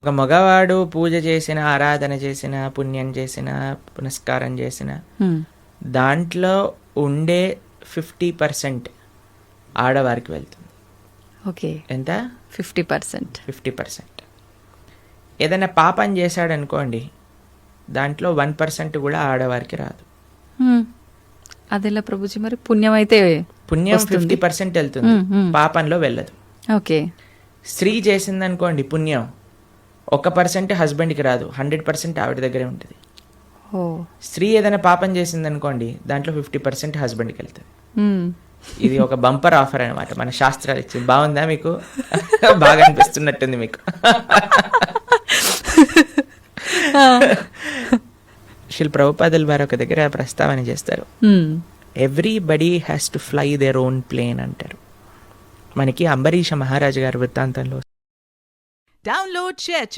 ఒక మగవాడు పూజ చేసిన, ఆరాధన చేసిన, పుణ్యం చేసిన, పునస్కారం చేసిన దాంట్లో ఉండే 50% ఆడవారికి వెళ్తుంది. ఓకే, ఎంత? 50%. 50%. ఏదైనా పాపం చేశాడనుకోండి, దాంట్లో 1% కూడా ఆడవారికి రాదు. అదెలా ప్రభుజీ? మరి పుణ్యం అయితే పుణ్యం 50% వెళ్తుంది, పాపంలో వెళ్ళదు. ఓకే. స్త్రీ చేసిందనుకోండి పుణ్యం, 1% హస్బెండ్కి రాదు, 100% ఆవిడ దగ్గరే ఉంటుంది. ఓ, స్త్రీ ఏదైనా పాపం చేసిందనుకోండి, దాంట్లో 50% హస్బెండ్కి వెళ్తుంది. ఇది ఒక బంపర్ ఆఫర్ అనమాట, మన శాస్త్రాలు ఇచ్చింది. బాగుందా మీకు? బాగా అనిపిస్తున్నట్టుంది మీకు. శిల్ ప్రభుపాదుల వారు ఒక దగ్గర ప్రస్తావన చేస్తారు, everybody has to fly their own plane అంటారు. మనకి అంబరీష మహారాజు గారి వృత్తాంతంలో Download Share